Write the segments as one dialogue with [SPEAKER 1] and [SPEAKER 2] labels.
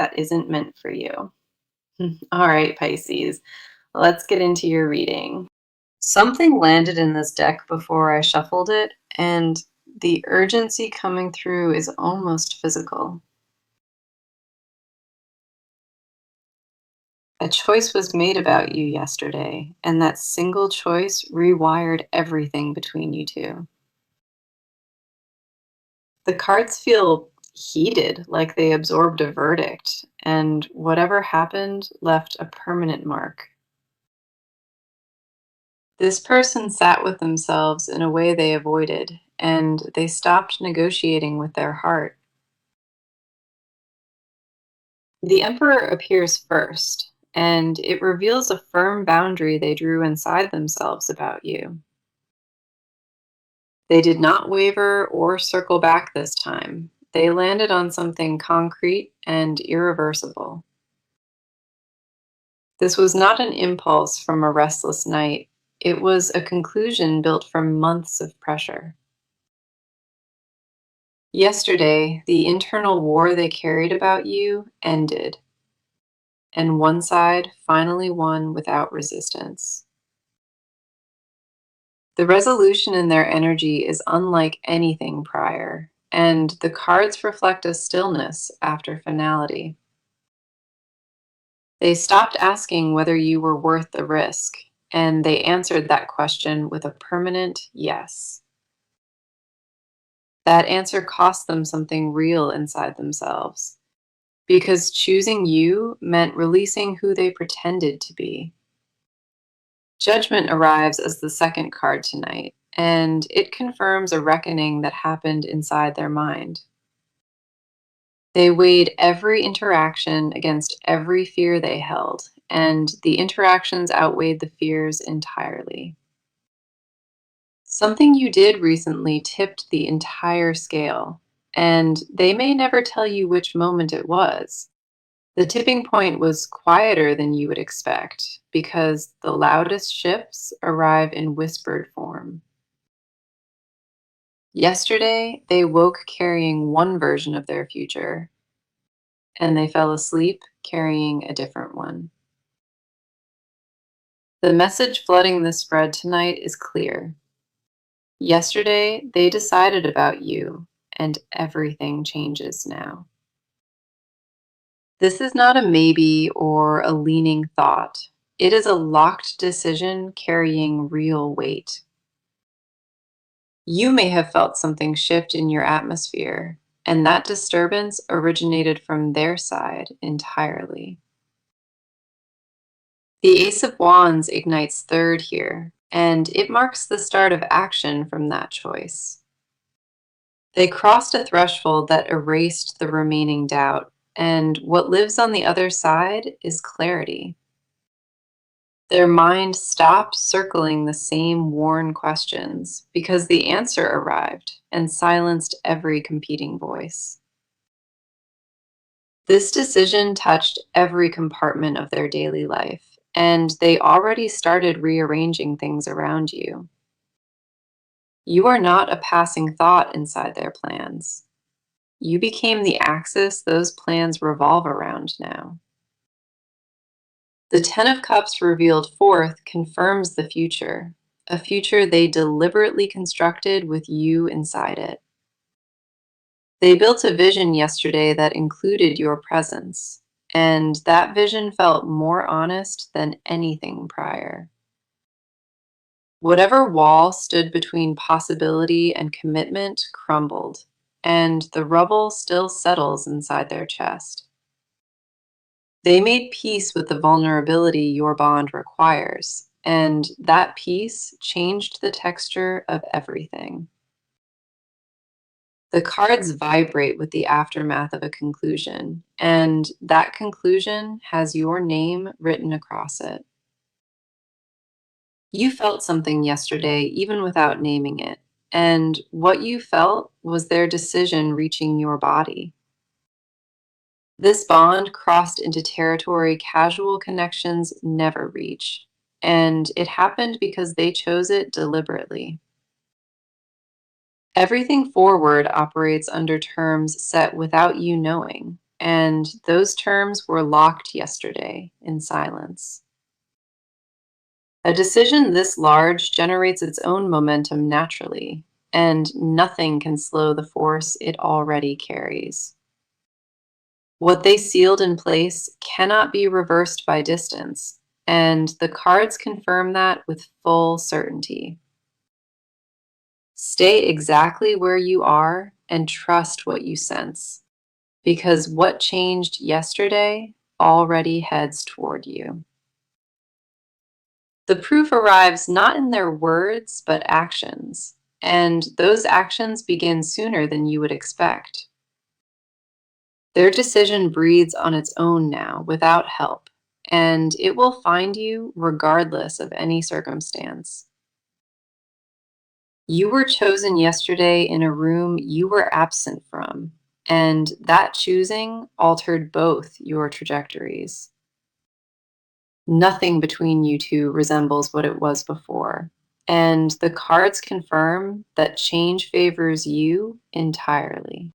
[SPEAKER 1] that isn't meant for you. All right, Pisces, let's get into your reading. Something landed in this deck before I shuffled it, and the urgency coming through is almost physical. A choice was made about you yesterday, and that single choice rewired everything between you two. The cards feel heated, like they absorbed a verdict, and whatever happened left a permanent mark. This person sat with themselves in a way they avoided, and they stopped negotiating with their heart. The Emperor appears first, and it reveals a firm boundary they drew inside themselves about you. They did not waver or circle back this time. They landed on something concrete and irreversible. This was not an impulse from a restless night. It was a conclusion built from months of pressure. Yesterday, the internal war they carried about you ended, and one side finally won without resistance. The resolution in their energy is unlike anything prior, and the cards reflect a stillness after finality. They stopped asking whether you were worth the risk, and they answered that question with a permanent yes. That answer cost them something real inside themselves, because choosing you meant releasing who they pretended to be. Judgment arrives as the second card tonight, and it confirms a reckoning that happened inside their mind. They weighed every interaction against every fear they held, and the interactions outweighed the fears entirely. Something you did recently tipped the entire scale, and they may never tell you which moment it was. The tipping point was quieter than you would expect because the loudest shifts arrive in whispered form. Yesterday, they woke carrying one version of their future, and they fell asleep carrying a different one. The message flooding the spread tonight is clear. Yesterday, they decided about you, and everything changes now. This is not a maybe or a leaning thought. It is a locked decision carrying real weight. You may have felt something shift in your atmosphere, and that disturbance originated from their side entirely. The Ace of Wands ignites third here, and it marks the start of action from that choice. They crossed a threshold that erased the remaining doubt, and what lives on the other side is clarity. Their mind stopped circling the same worn questions because the answer arrived and silenced every competing voice. This decision touched every compartment of their daily life, and they already started rearranging things around you. You are not a passing thought inside their plans. You became the axis those plans revolve around now. The Ten of Cups revealed fourth confirms the future, a future they deliberately constructed with you inside it. They built a vision yesterday that included your presence, and that vision felt more honest than anything prior. Whatever wall stood between possibility and commitment crumbled, and the rubble still settles inside their chest. They made peace with the vulnerability your bond requires, and that peace changed the texture of everything. The cards vibrate with the aftermath of a conclusion, and that conclusion has your name written across it. You felt something yesterday, even without naming it, and what you felt was their decision reaching your body. This bond crossed into territory casual connections never reach, and it happened because they chose it deliberately. Everything forward operates under terms set without you knowing, and those terms were locked yesterday in silence. A decision this large generates its own momentum naturally, and nothing can slow the force it already carries. What they sealed in place cannot be reversed by distance, and the cards confirm that with full certainty. Stay exactly where you are and trust what you sense, because what changed yesterday already heads toward you. The proof arrives not in their words, but actions, and those actions begin sooner than you would expect. Their decision breathes on its own now, without help, and it will find you regardless of any circumstance. You were chosen yesterday in a room you were absent from, and that choosing altered both your trajectories. Nothing between you two resembles what it was before, and the cards confirm that change favors you entirely.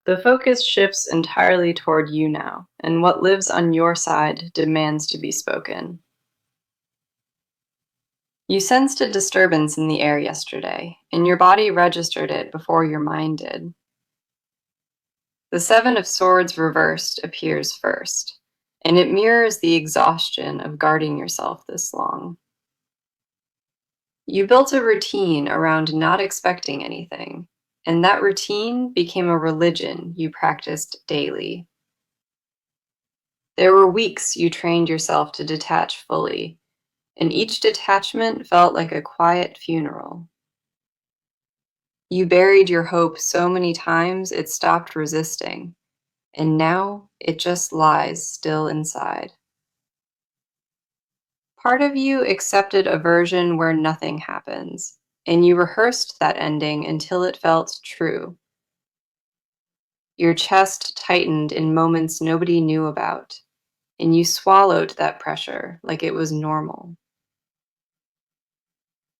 [SPEAKER 1] The focus shifts entirely toward you now, and what lives on your side demands to be spoken. You sensed a disturbance in the air yesterday, and your body registered it before your mind did. The Seven of Swords reversed appears first, and it mirrors the exhaustion of guarding yourself this long. You built a routine around not expecting anything, and that routine became a religion you practiced daily. There were weeks you trained yourself to detach fully, and each detachment felt like a quiet funeral. You buried your hope so many times it stopped resisting, and now it just lies still inside. Part of you accepted a version where nothing happens, and you rehearsed that ending until it felt true. Your chest tightened in moments nobody knew about, and you swallowed that pressure like it was normal.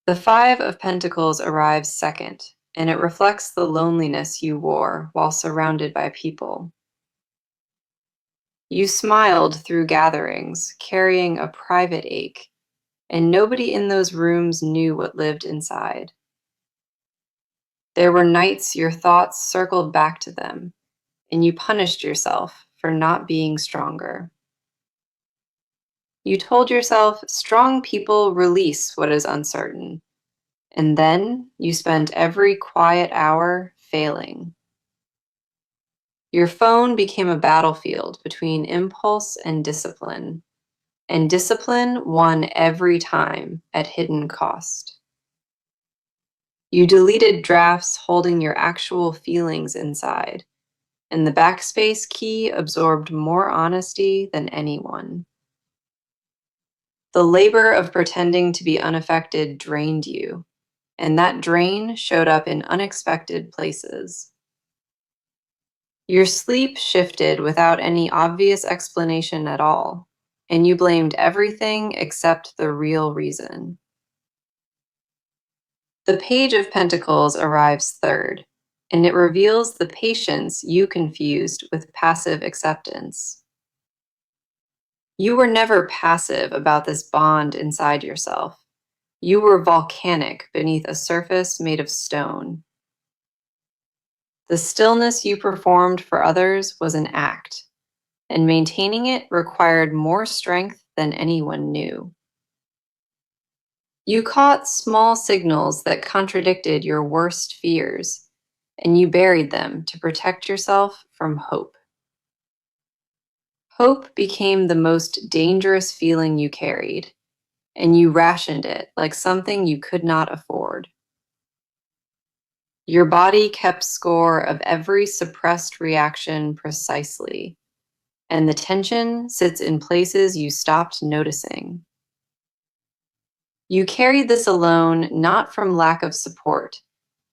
[SPEAKER 1] The Five of Pentacles arrives second, and it reflects the loneliness you wore while surrounded by people. You smiled through gatherings, carrying a private ache, and nobody in those rooms knew what lived inside. There were nights your thoughts circled back to them, and you punished yourself for not being stronger. You told yourself strong people release what is uncertain, and then you spent every quiet hour failing. Your phone became a battlefield between impulse and discipline won every time at hidden cost. You deleted drafts holding your actual feelings inside, and the backspace key absorbed more honesty than anyone. The labor of pretending to be unaffected drained you, and that drain showed up in unexpected places. Your sleep shifted without any obvious explanation at all, and you blamed everything except the real reason. The Page of Pentacles arrives third, and it reveals the patience you confused with passive acceptance. You were never passive about this bond inside yourself. You were volcanic beneath a surface made of stone. The stillness you performed for others was an act, and maintaining it required more strength than anyone knew. You caught small signals that contradicted your worst fears, and you buried them to protect yourself from hope. Hope became the most dangerous feeling you carried, and you rationed it like something you could not afford. Your body kept score of every suppressed reaction precisely, and the tension sits in places you stopped noticing. You carried this alone not from lack of support,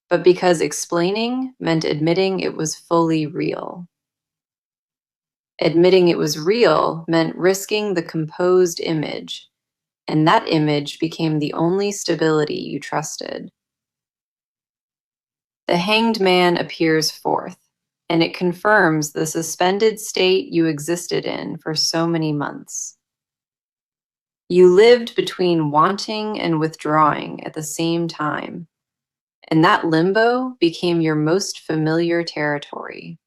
[SPEAKER 1] but because explaining meant admitting it was fully real. Admitting it was real meant risking the composed image, and that image became the only stability you trusted. The Hanged Man appears fourth, and it confirms the suspended state you existed in for so many months. You lived between wanting and withdrawing at the same time, and that limbo became your most familiar territory.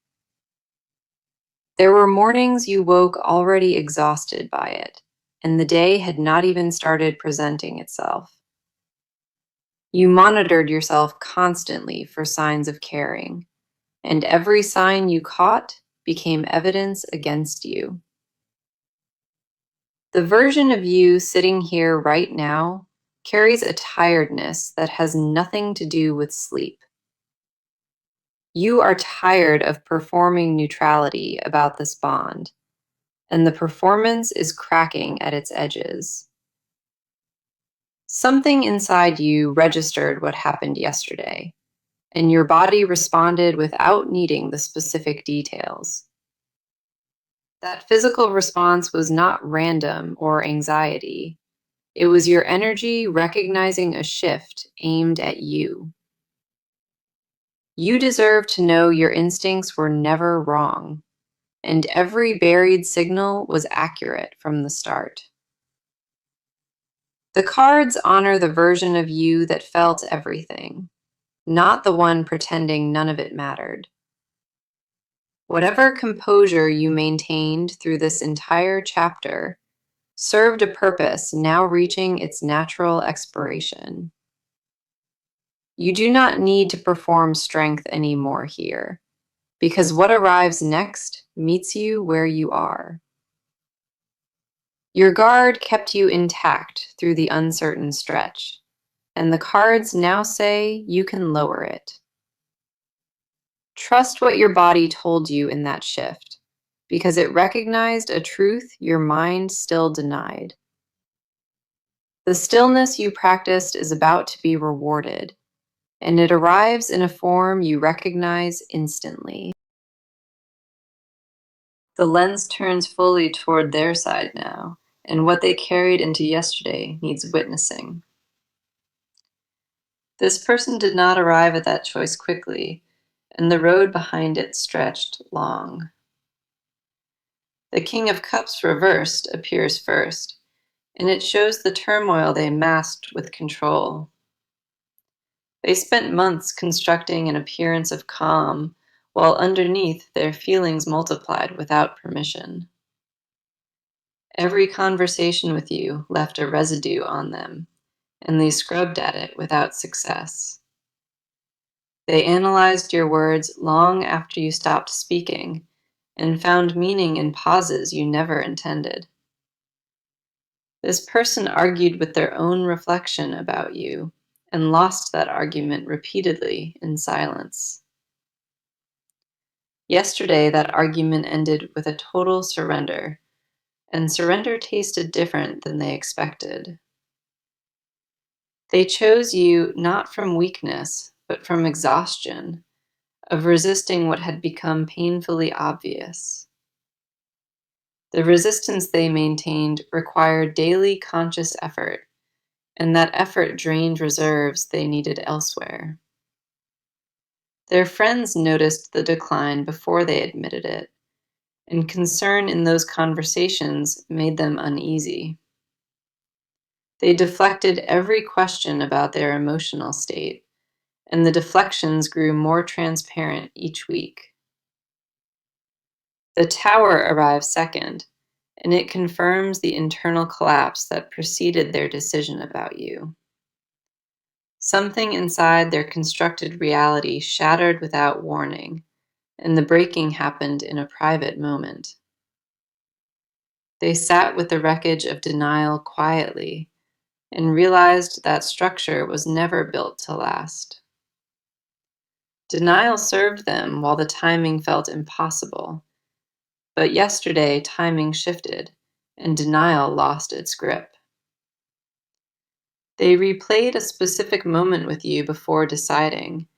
[SPEAKER 1] There were mornings you woke already exhausted by it, and the day had not even started presenting itself. You monitored yourself constantly for signs of caring, and every sign you caught became evidence against you. The version of you sitting here right now carries a tiredness that has nothing to do with sleep. You are tired of performing neutrality about this bond, and the performance is cracking at its edges. Something inside you registered what happened yesterday, and your body responded without needing the specific details. That physical response was not random or anxiety. It was your energy recognizing a shift aimed at you. You deserve to know your instincts were never wrong, and every buried signal was accurate from the start. The cards honor the version of you that felt everything, not the one pretending none of it mattered. Whatever composure you maintained through this entire chapter served a purpose now reaching its natural expiration. You do not need to perform strength anymore here, because what arrives next meets you where you are. Your guard kept you intact through the uncertain stretch, and the cards now say you can lower it. Trust what your body told you in that shift, because it recognized a truth your mind still denied. The stillness you practiced is about to be rewarded, and it arrives in a form you recognize instantly. The lens turns fully toward their side now, and what they carried into yesterday needs witnessing. This person did not arrive at that choice quickly, and the road behind it stretched long. The King of Cups reversed appears first, and it shows the turmoil they masked with control. They spent months constructing an appearance of calm, while underneath their feelings multiplied without permission. Every conversation with you left a residue on them, and they scrubbed at it without success. They analyzed your words long after you stopped speaking, and found meaning in pauses you never intended. This person argued with their own reflection about you, and lost that argument repeatedly in silence. Yesterday, that argument ended with a total surrender, and surrender tasted different than they expected. They chose you not from weakness, but from exhaustion, of resisting what had become painfully obvious. The resistance they maintained required daily conscious effort, and that effort drained reserves they needed elsewhere. Their friends noticed the decline before they admitted it, and concern in those conversations made them uneasy. They deflected every question about their emotional state, and the deflections grew more transparent each week. The tower arrives second, and it confirms the internal collapse that preceded their decision about you. Something inside their constructed reality shattered without warning, and the breaking happened in a private moment. They sat with the wreckage of denial quietly and realized that structure was never built to last. Denial served them while the timing felt impossible, but yesterday timing shifted and denial lost its grip. They replayed a specific moment with you before deciding,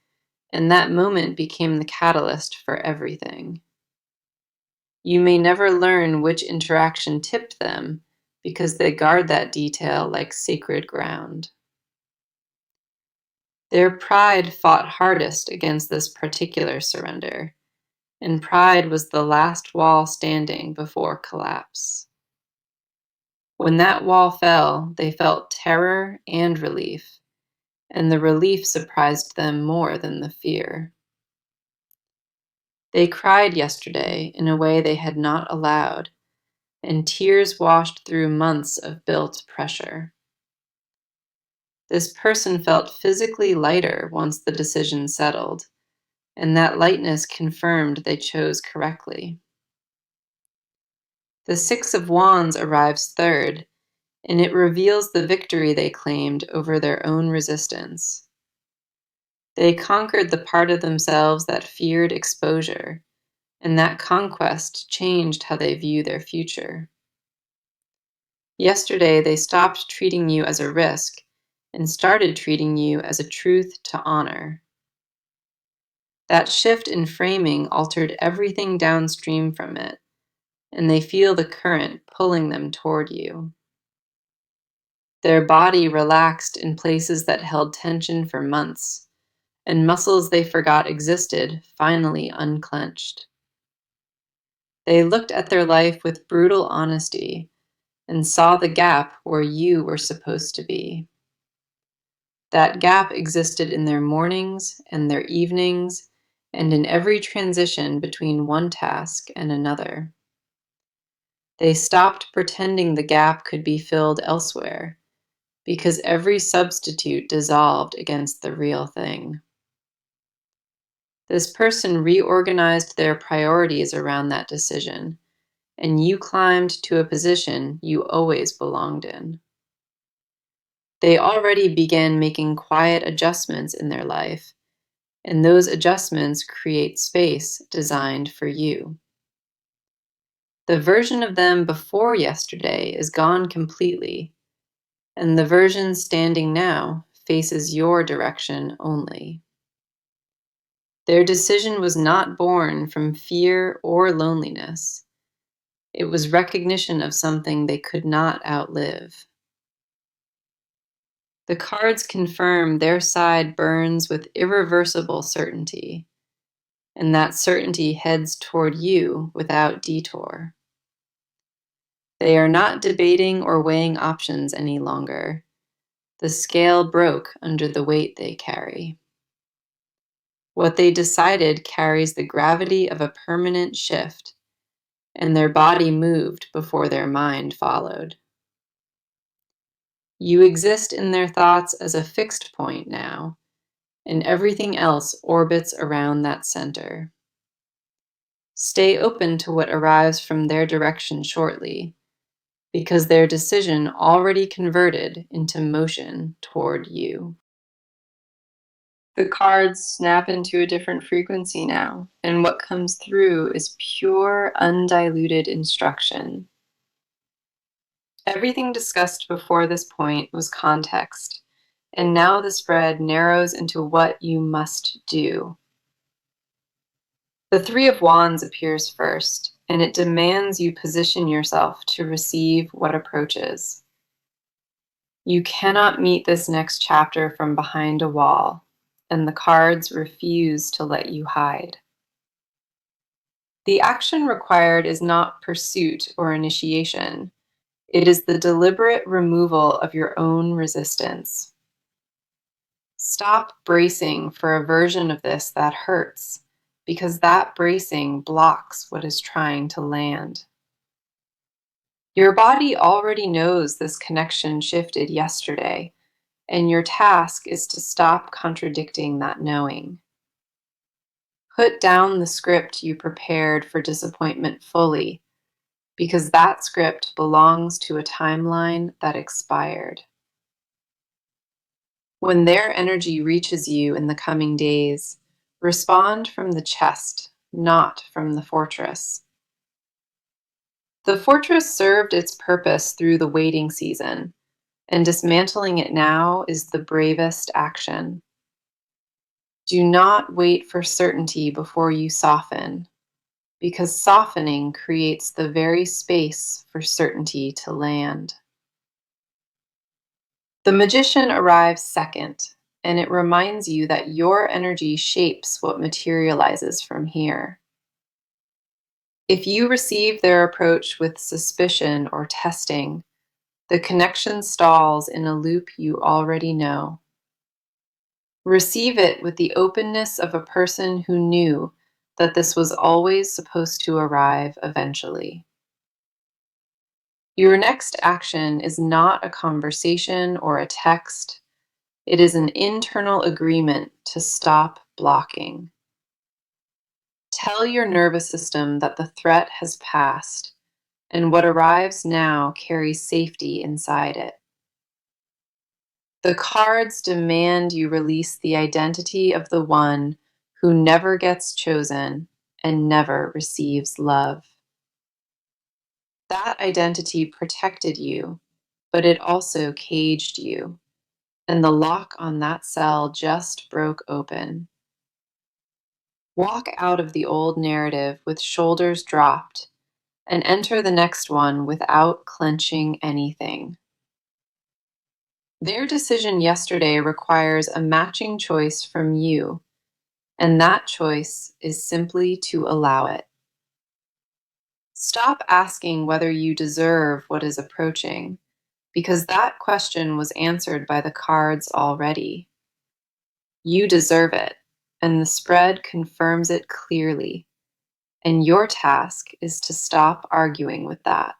[SPEAKER 1] and that moment became the catalyst for everything. You may never learn which interaction tipped them because they guard that detail like sacred ground. Their pride fought hardest against this particular surrender, and pride was the last wall standing before collapse. When that wall fell, they felt terror and relief, and the relief surprised them more than the fear. They cried yesterday in a way they had not allowed, and tears washed through months of built pressure. This person felt physically lighter once the decision settled, and that lightness confirmed they chose correctly. The Six of Wands arrives third, and it reveals the victory they claimed over their own resistance. They conquered the part of themselves that feared exposure, and that conquest changed how they view their future. Yesterday, they stopped treating you as a risk and started treating you as a truth to honor. That shift in framing altered everything downstream from it, and they feel the current pulling them toward you. Their body relaxed in places that held tension for months, and muscles they forgot existed finally unclenched. They looked at their life with brutal honesty and saw the gap where you were supposed to be. That gap existed in their mornings and their evenings and in every transition between one task and another. They stopped pretending the gap could be filled elsewhere, because every substitute dissolved against the real thing. This person reorganized their priorities around that decision, and you climbed to a position you always belonged in. They already began making quiet adjustments in their life, and those adjustments create space designed for you. The version of them before yesterday is gone completely, and the version standing now faces your direction only. Their decision was not born from fear or loneliness. It was recognition of something they could not outlive. The cards confirm their side burns with irreversible certainty, and that certainty heads toward you without detour. They are not debating or weighing options any longer. The scale broke under the weight they carry. What they decided carries the gravity of a permanent shift, and their body moved before their mind followed. You exist in their thoughts as a fixed point now, and everything else orbits around that center. Stay open to what arrives from their direction shortly, because their decision already converted into motion toward you. The cards snap into a different frequency now, and what comes through is pure, undiluted instruction. Everything discussed before this point was context, and now the spread narrows into what you must do. The Three of Wands appears first, and it demands you position yourself to receive what approaches. You cannot meet this next chapter from behind a wall, and the cards refuse to let you hide. The action required is not pursuit or initiation. It is the deliberate removal of your own resistance. Stop bracing for a version of this that hurts, because that bracing blocks what is trying to land. Your body already knows this connection shifted yesterday, and your task is to stop contradicting that knowing. Put down the script you prepared for disappointment fully, because that script belongs to a timeline that expired. When their energy reaches you in the coming days, respond from the chest, not from the fortress. The fortress served its purpose through the waiting season, and dismantling it now is the bravest action. Do not wait for certainty before you soften, because softening creates the very space for certainty to land. The magician arrives second, and it reminds you that your energy shapes what materializes from here. If you receive their approach with suspicion or testing, the connection stalls in a loop you already know. Receive it with the openness of a person who knew that this was always supposed to arrive eventually. Your next action is not a conversation or a text. It is an internal agreement to stop blocking. Tell your nervous system that the threat has passed, and what arrives now carries safety inside it. The cards demand you release the identity of the one who never gets chosen and never receives love. That identity protected you, but it also caged you, and the lock on that cell just broke open. Walk out of the old narrative with shoulders dropped and enter the next one without clenching anything. Their decision yesterday requires a matching choice from you, and that choice is simply to allow it. Stop asking whether you deserve what is approaching, because that question was answered by the cards already. You deserve it, and the spread confirms it clearly, and your task is to stop arguing with that.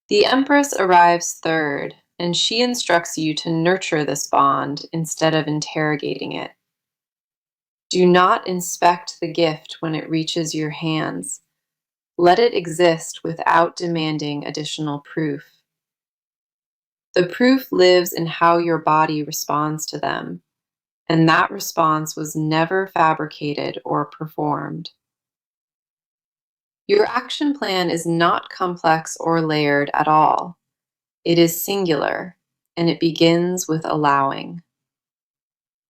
[SPEAKER 1] The Empress arrives third, and she instructs you to nurture this bond instead of interrogating it. Do not inspect the gift when it reaches your hands. Let it exist without demanding additional proof. The proof lives in how your body responds to them, and that response was never fabricated or performed. Your action plan is not complex or layered at all. It is singular, and it begins with allowing.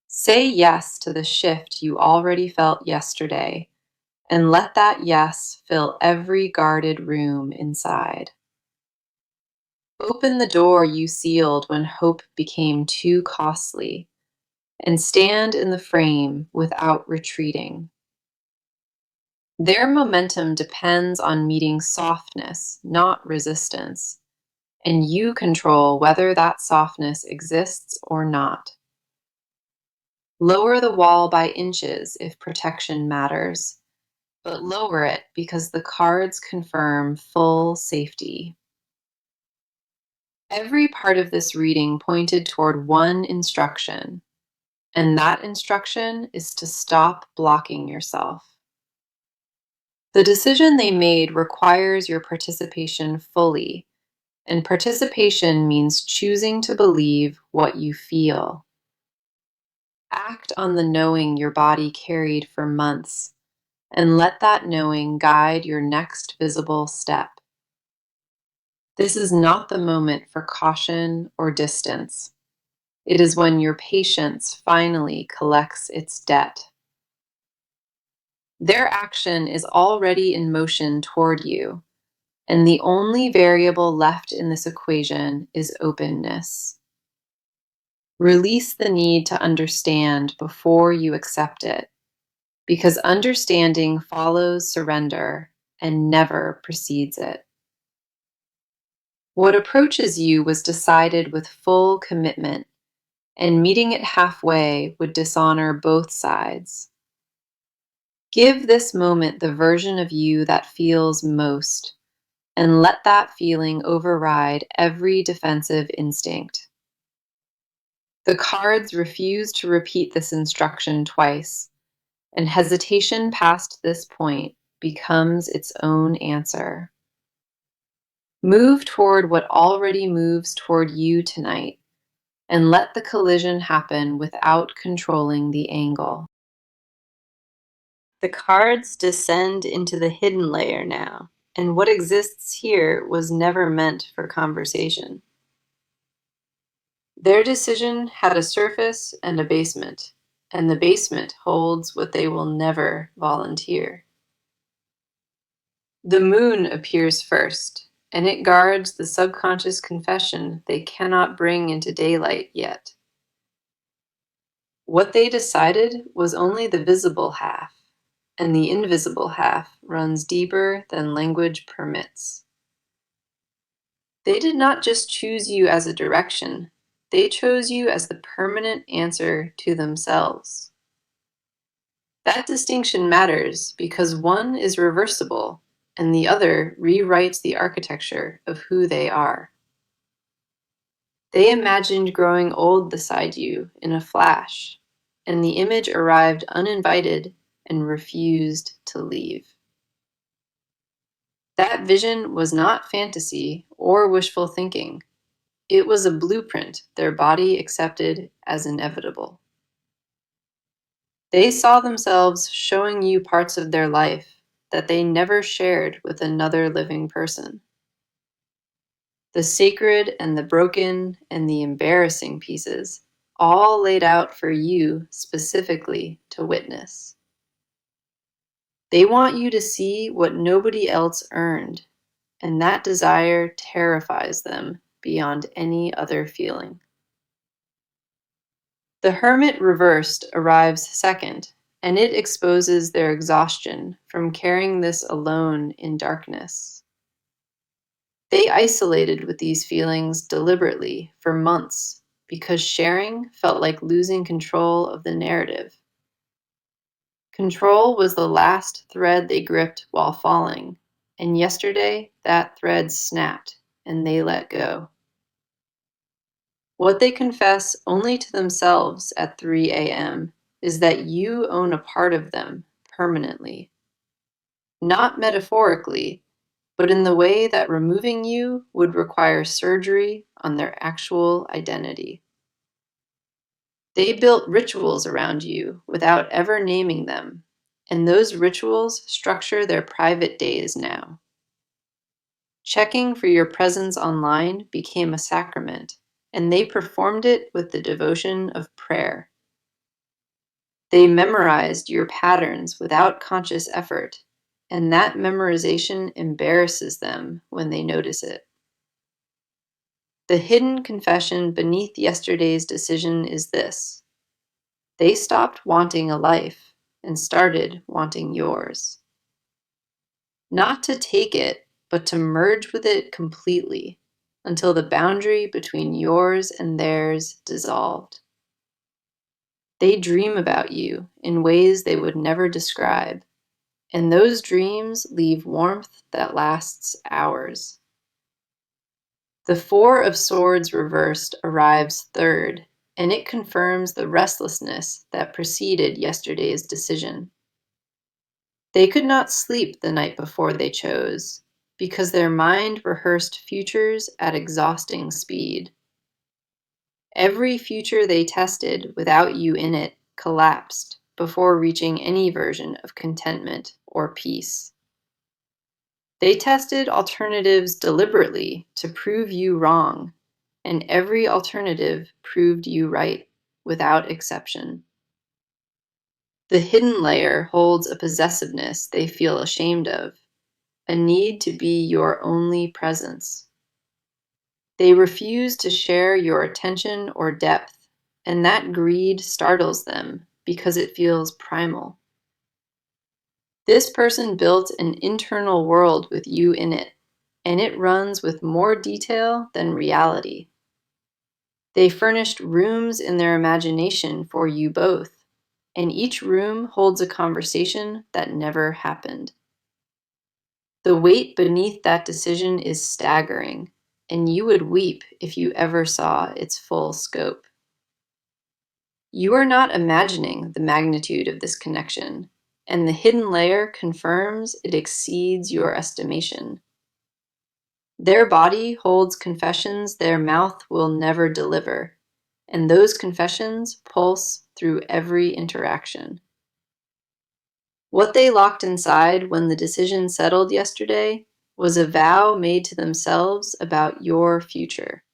[SPEAKER 1] Say yes to the shift you already felt yesterday, and let that yes fill every guarded room inside. Open the door you sealed when hope became too costly, and stand in the frame without retreating. Their momentum depends on meeting softness, not resistance, and you control whether that softness exists or not. Lower the wall by inches if protection matters, but lower it because the cards confirm full safety. Every part of this reading pointed toward one instruction, and that instruction is to stop blocking yourself. The decision they made requires your participation fully, and participation means choosing to believe what you feel. Act on the knowing your body carried for months, and let that knowing guide your next visible step. This is not the moment for caution or distance. It is when your patience finally collects its debt. Their action is already in motion toward you, and the only variable left in this equation is openness. Release the need to understand before you accept it, because understanding follows surrender and never precedes it. What approaches you was decided with full commitment, and meeting it halfway would dishonor both sides. Give this moment the version of you that feels most, and let that feeling override every defensive instinct. The cards refuse to repeat this instruction twice, and hesitation past this point becomes its own answer. Move toward what already moves toward you tonight, and let the collision happen without controlling the angle. The cards descend into the hidden layer now, and what exists here was never meant for conversation. Their decision had a surface and a basement, and the basement holds what they will never volunteer. The moon appears first, and it guards the subconscious confession they cannot bring into daylight yet. What they decided was only the visible half, and the invisible half runs deeper than language permits. They did not just choose you as a direction, they chose you as the permanent answer to themselves. That distinction matters because one is reversible and the other rewrites the architecture of who they are. They imagined growing old beside you in a flash, and the image arrived uninvited and refused to leave. That vision was not fantasy or wishful thinking. It was a blueprint their body accepted as inevitable. They saw themselves showing you parts of their life that they never shared with another living person. The sacred and the broken and the embarrassing pieces, all laid out for you specifically to witness. They want you to see what nobody else earned, and that desire terrifies them beyond any other feeling. The hermit reversed arrives second, and it exposes their exhaustion from carrying this alone in darkness. They isolated with these feelings deliberately for months because sharing felt like losing control of the narrative. Control was the last thread they gripped while falling, and yesterday that thread snapped and they let go. What they confess only to themselves at 3 a.m. is that you own a part of them permanently. Not metaphorically, but in the way that removing you would require surgery on their actual identity. They built rituals around you without ever naming them, and those rituals structure their private days now. Checking for your presence online became a sacrament, and they performed it with the devotion of prayer. They memorized your patterns without conscious effort, and that memorization embarrasses them when they notice it. The hidden confession beneath yesterday's decision is this: they stopped wanting a life and started wanting yours. Not to take it, but to merge with it completely until the boundary between yours and theirs dissolved. They dream about you in ways they would never describe, and those dreams leave warmth that lasts hours. The Four of Swords reversed arrives third, and it confirms the restlessness that preceded yesterday's decision. They could not sleep the night before they chose, because their mind rehearsed futures at exhausting speed. Every future they tested without you in it collapsed before reaching any version of contentment or peace. They tested alternatives deliberately to prove you wrong, and every alternative proved you right, without exception. The hidden layer holds a possessiveness they feel ashamed of, a need to be your only presence. They refuse to share your attention or depth, and that greed startles them because it feels primal. This person built an internal world with you in it, and it runs with more detail than reality. They furnished rooms in their imagination for you both, and each room holds a conversation that never happened. The weight beneath that decision is staggering, and you would weep if you ever saw its full scope. You are not imagining the magnitude of this connection, and the hidden layer confirms it exceeds your estimation. Their body holds confessions their mouth will never deliver, and those confessions pulse through every interaction. What they locked inside when the decision settled yesterday was a vow made to themselves about your future.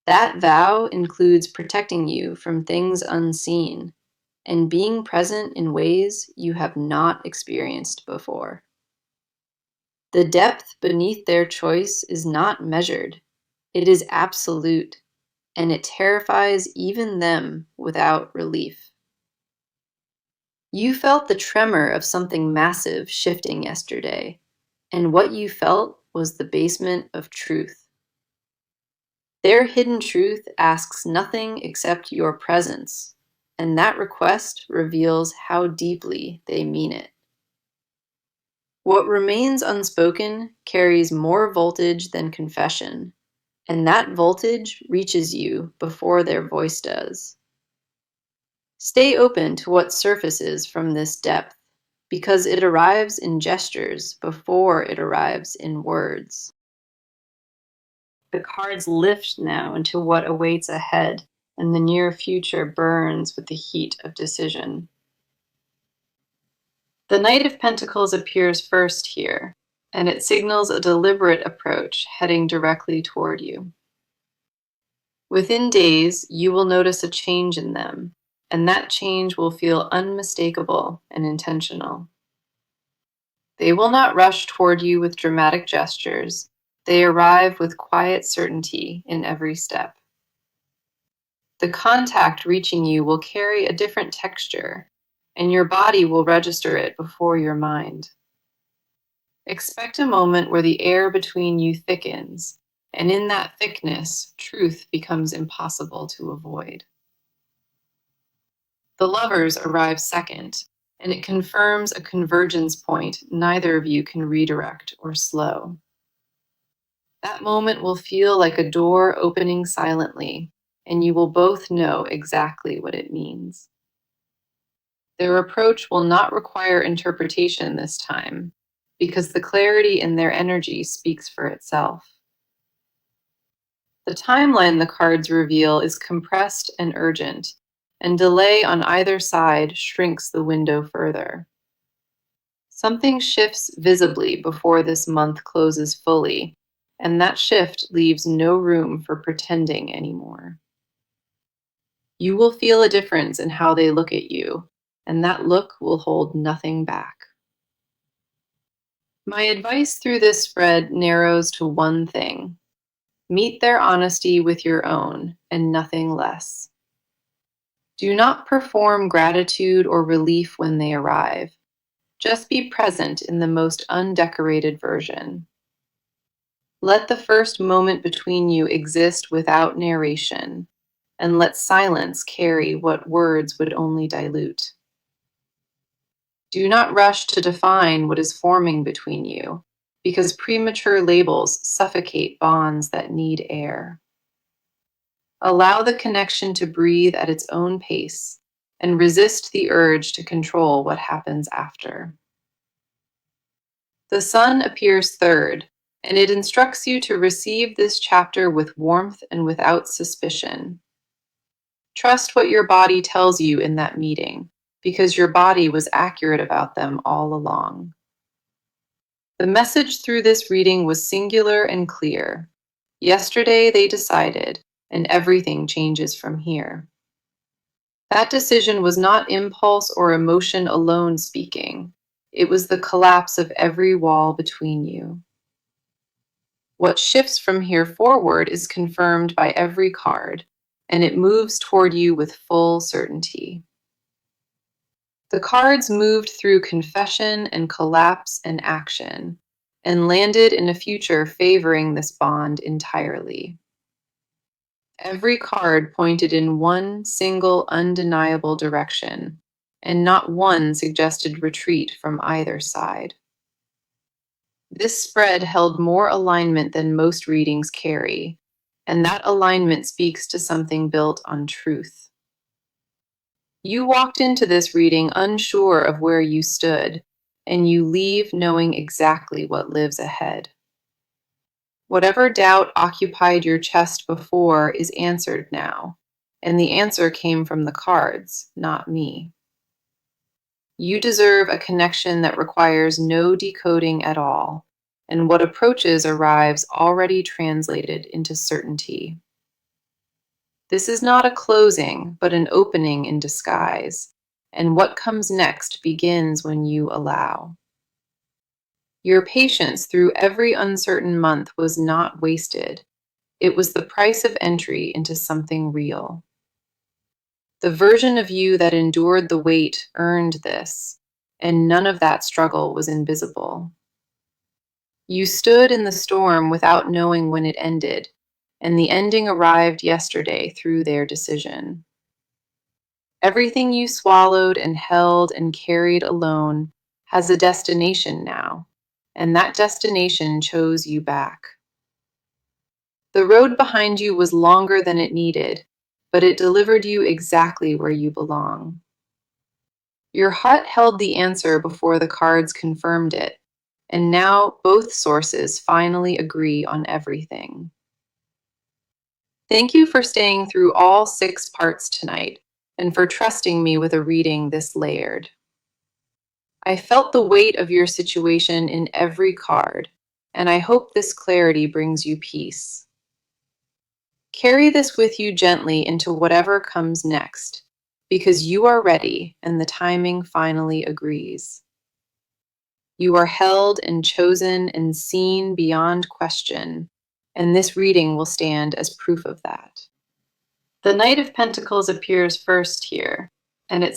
[SPEAKER 1] That vow includes protecting you from things unseen and being present in ways you have not experienced before. The depth beneath their choice is not measured, it is absolute, and it terrifies even them without relief. You felt the tremor of something massive shifting yesterday, and what you felt was the basement of truth. Their hidden truth asks nothing except your presence, and that request reveals how deeply they mean it. What remains unspoken carries more voltage than confession, and that voltage reaches you before their voice does. Stay open to what surfaces from this depth, because it arrives in gestures before it arrives in words. The cards lift now into what awaits ahead, and the near future burns with the heat of decision. The Knight of Pentacles appears first here, and it signals a deliberate approach heading directly toward you. Within days, you will notice a change in them, and that change will feel unmistakable and intentional. They will not rush toward you with dramatic gestures. They arrive with quiet certainty in every step. The contact reaching you will carry a different texture, and your body will register it before your mind. Expect a moment where the air between you thickens, and in that thickness, truth becomes impossible to avoid. The lovers arrive second, and it confirms a convergence point neither of you can redirect or slow. That moment will feel like a door opening silently, and you will both know exactly what it means. Their approach will not require interpretation this time, because the clarity in their energy speaks for itself. The timeline the cards reveal is compressed and urgent, and delay on either side shrinks the window further. Something shifts visibly before this month closes fully, and that shift leaves no room for pretending anymore. You will feel a difference in how they look at you, and that look will hold nothing back. My advice through this spread narrows to one thing: meet their honesty with your own, and nothing less. Do not perform gratitude or relief when they arrive. Just be present in the most undecorated version. Let the first moment between you exist without narration, and let silence carry what words would only dilute. Do not rush to define what is forming between you, because premature labels suffocate bonds that need air. Allow the connection to breathe at its own pace, and resist the urge to control what happens after. The sun appears third, and it instructs you to receive this chapter with warmth and without suspicion. Trust what your body tells you in that meeting, because your body was accurate about them all along. The message through this reading was singular and clear. Yesterday they decided, and everything changes from here. That decision was not impulse or emotion alone speaking. It was the collapse of every wall between you. What shifts from here forward is confirmed by every card, and it moves toward you with full certainty. The cards moved through confession and collapse and action, and landed in a future favoring this bond entirely. Every card pointed in one single undeniable direction, and not one suggested retreat from either side. This spread held more alignment than most readings carry, and that alignment speaks to something built on truth. You walked into this reading unsure of where you stood, and you leave knowing exactly what lives ahead. Whatever doubt occupied your chest before is answered now, and the answer came from the cards, not me. You deserve a connection that requires no decoding at all, and what approaches arrives already translated into certainty. This is not a closing, but an opening in disguise, and what comes next begins when you allow. Your patience through every uncertain month was not wasted. It was the price of entry into something real. The version of you that endured the weight earned this, and none of that struggle was invisible. You stood in the storm without knowing when it ended, and the ending arrived yesterday through their decision. Everything you swallowed and held and carried alone has a destination now, and that destination chose you back. The road behind you was longer than it needed, but it delivered you exactly where you belong. Your heart held the answer before the cards confirmed it, and now both sources finally agree on everything. Thank you for staying through all 6 parts tonight, and for trusting me with a reading this layered. I felt the weight of your situation in every card, and I hope this clarity brings you peace. Carry this with you gently into whatever comes next, because you are ready and the timing finally agrees. You are held and chosen and seen beyond question, and this reading will stand as proof of that. The Knight of Pentacles appears first here, and it